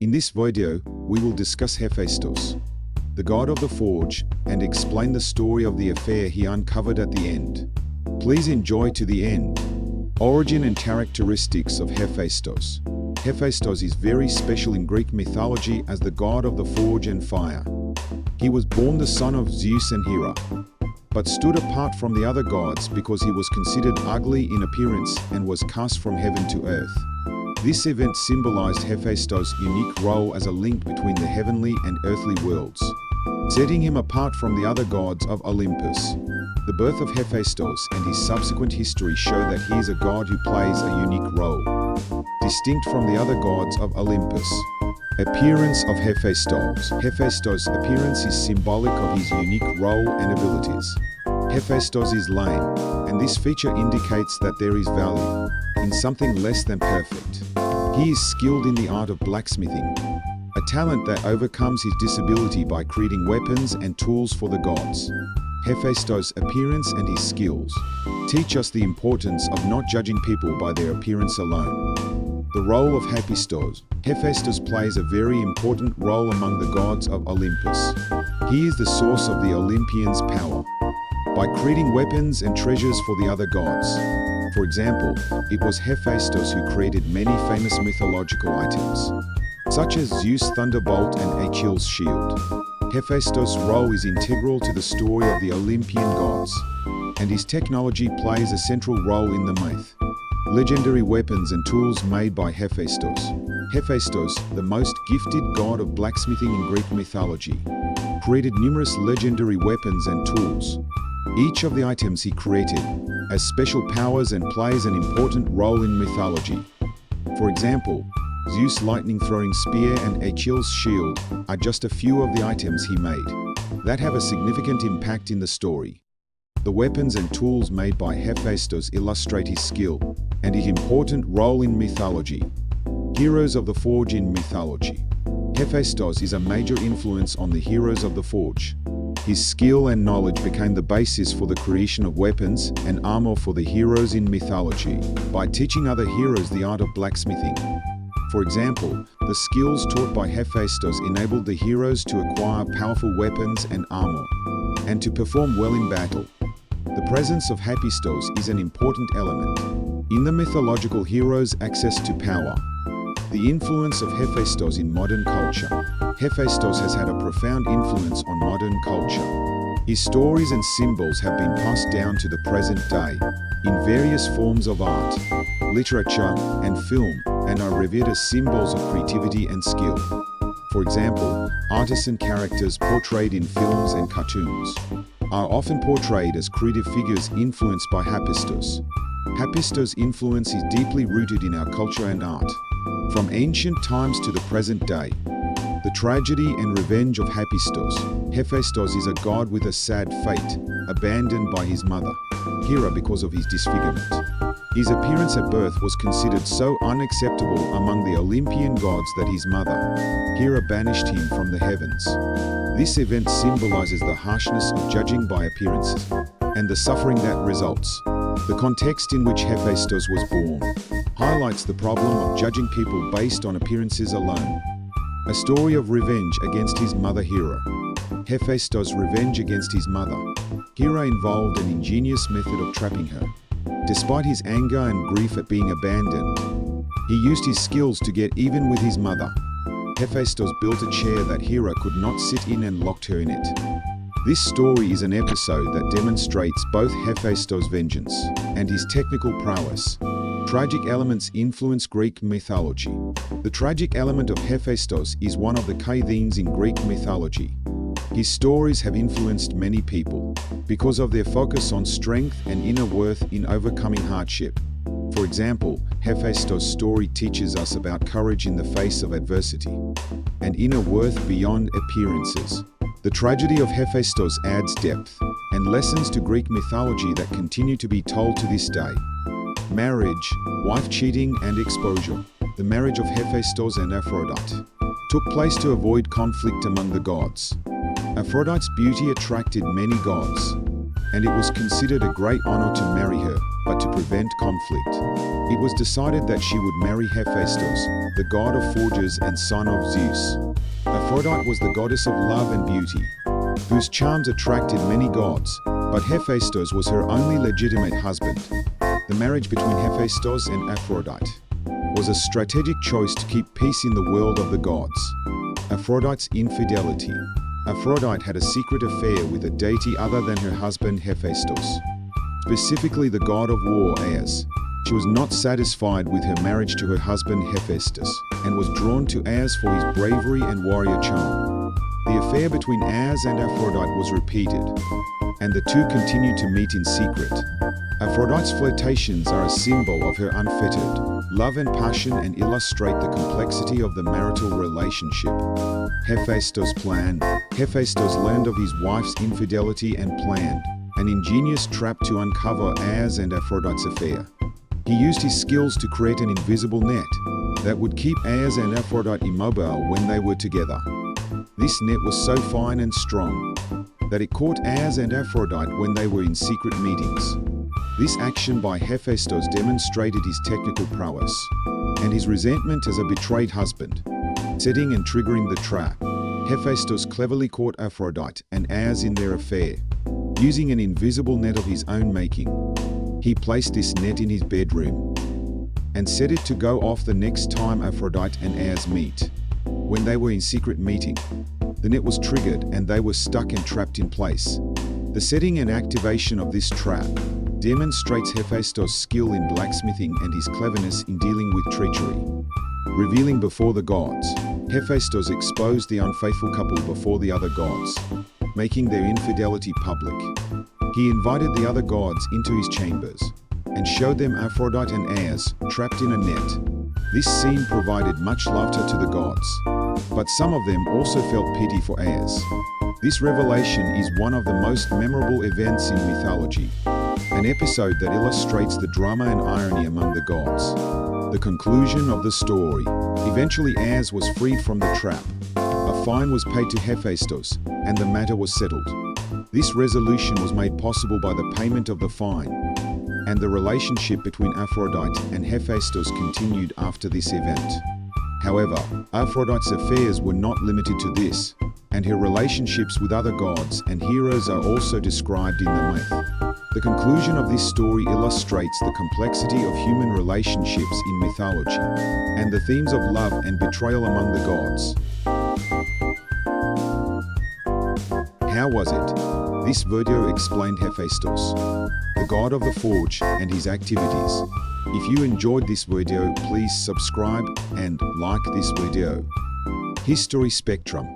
In this video, we will discuss Hephaestus, the god of the forge, and explain the story of the affair he uncovered at the end. Please enjoy to the end. Origin and characteristics of Hephaestus. Hephaestus is very special in Greek mythology as the god of the forge and fire. He was born the son of Zeus and Hera, but stood apart from the other gods because he was considered ugly in appearance and was cast from heaven to earth. This event symbolized Hephaestus' unique role as a link between the heavenly and earthly worlds, setting him apart from the other gods of Olympus. The birth of Hephaestus and his subsequent history show that he is a god who plays a unique role, distinct from the other gods of Olympus. Appearance of Hephaestus. Hephaestus' appearance is symbolic of his unique role and abilities. Hephaestus is lame, and this feature indicates that there is value in something less than perfect. He is skilled in the art of blacksmithing, a talent that overcomes his disability by creating weapons and tools for the gods. Hephaestus' appearance and his skills teach us the importance of not judging people by their appearance alone. The role of Hephaestus. Hephaestus plays a very important role among the gods of Olympus. He is the source of the Olympians' power by creating weapons and treasures for the other gods. For example, it was Hephaestus who created many famous mythological items, such as Zeus' thunderbolt and Achilles' shield. Hephaestus' role is integral to the story of the Olympian gods, and his technology plays a central role in the myth. Legendary weapons and tools made by Hephaestus. Hephaestus, the most gifted god of blacksmithing in Greek mythology, created numerous legendary weapons and tools. Each of the items he created has special powers and plays an important role in mythology. For example, Zeus' lightning-throwing spear and Achilles' shield are just a few of the items he made that have a significant impact in the story. The weapons and tools made by Hephaestus illustrate his skill and his important role in mythology. Heroes of the forge in mythology. Hephaestus is a major influence on the heroes of the forge. His skill and knowledge became the basis for the creation of weapons and armor for the heroes in mythology by teaching other heroes the art of blacksmithing. For example, the skills taught by Hephaestus enabled the heroes to acquire powerful weapons and armor, and to perform well in battle. The presence of Hephaestus is an important element in the mythological heroes' access to power. The influence of Hephaestus in modern culture. Hephaestus has had a profound influence on modern culture. His stories and symbols have been passed down to the present day in various forms of art, literature, and film, and are revered as symbols of creativity and skill. For example, artisan characters portrayed in films and cartoons are often portrayed as creative figures influenced by Hephaestus. Hephaestus' influence is deeply rooted in our culture and art, from ancient times to the present day. The tragedy and revenge of Hephaestus. Hephaestus is a god with a sad fate, abandoned by his mother, Hera, because of his disfigurement. His appearance at birth was considered so unacceptable among the Olympian gods that his mother, Hera, banished him from the heavens. This event symbolizes the harshness of judging by appearances and the suffering that results. The context in which Hephaestus was born highlights the problem of judging people based on appearances alone. A story of revenge against his mother Hera. Hephaestus' revenge against his mother Hera involved an ingenious method of trapping her. Despite his anger and grief at being abandoned, he used his skills to get even with his mother. Hephaestus built a chair that Hera could not sit in and locked her in it. This story is an episode that demonstrates both Hephaestus' vengeance and his technical prowess. Tragic elements influence Greek mythology. The tragic element of Hephaestus is one of the key themes in Greek mythology. His stories have influenced many people because of their focus on strength and inner worth in overcoming hardship. For example, Hephaestus' story teaches us about courage in the face of adversity and inner worth beyond appearances. The tragedy of Hephaestus adds depth and lessons to Greek mythology that continue to be told to this day. Marriage, wife cheating, and exposure. The marriage of Hephaestus and Aphrodite took place to avoid conflict among the gods. Aphrodite's beauty attracted many gods, and it was considered a great honor to marry her. but to prevent conflict. It was decided that she would marry Hephaestus, the god of forges and son of Zeus. Aphrodite was the goddess of love and beauty, whose charms attracted many gods, but Hephaestus was her only legitimate husband. The marriage between Hephaestus and Aphrodite was a strategic choice to keep peace in the world of the gods. Aphrodite's infidelity. Aphrodite had a secret affair with a deity other than her husband Hephaestus, specifically the god of war Ares. She was not satisfied with her marriage to her husband Hephaestus, and was drawn to Ares for his bravery and warrior charm. The affair between Ares and Aphrodite was repeated, and the two continued to meet in secret. Aphrodite's flirtations are a symbol of her unfettered love and passion and illustrate the complexity of the marital relationship. Hephaestus' plan. Hephaestus learned of his wife's infidelity and planned an ingenious trap to uncover Ares and Aphrodite's affair. He used his skills to create an invisible net that would keep Ares and Aphrodite immobile when they were together. This net was so fine and strong that it caught Ares and Aphrodite when they were in secret meetings. This action by Hephaestus demonstrated his technical prowess and his resentment as a betrayed husband. Setting and triggering the trap, Hephaestus cleverly caught Aphrodite and Ares in their affair, using an invisible net of his own making. He placed this net in his bedroom and set it to go off the next time Aphrodite and Ares meet. When they were in secret meeting, the net was triggered and they were stuck and trapped in place. The setting and activation of this trap demonstrates Hephaestus' skill in blacksmithing and his cleverness in dealing with treachery. Revealing before the gods, Hephaestus exposed the unfaithful couple before the other gods, making their infidelity public. He invited the other gods into his chambers and showed them Aphrodite and Ares trapped in a net. This scene provided much laughter to the gods, but some of them also felt pity for Ares. This revelation is one of the most memorable events in mythology, an episode that illustrates the drama and irony among the gods. The conclusion of the story. Eventually Ares was freed from the trap. A fine was paid to Hephaestus, and the matter was settled. This resolution was made possible by the payment of the fine, and the relationship between Aphrodite and Hephaestus continued after this event. However, Aphrodite's affairs were not limited to this, and her relationships with other gods and heroes are also described in the myth. The conclusion of this story illustrates the complexity of human relationships in mythology, and the themes of love and betrayal among the gods. How was it? This video explained Hephaestus, the god of the forge, and his activities. If you enjoyed this video, please subscribe and like this video. History Spectrum.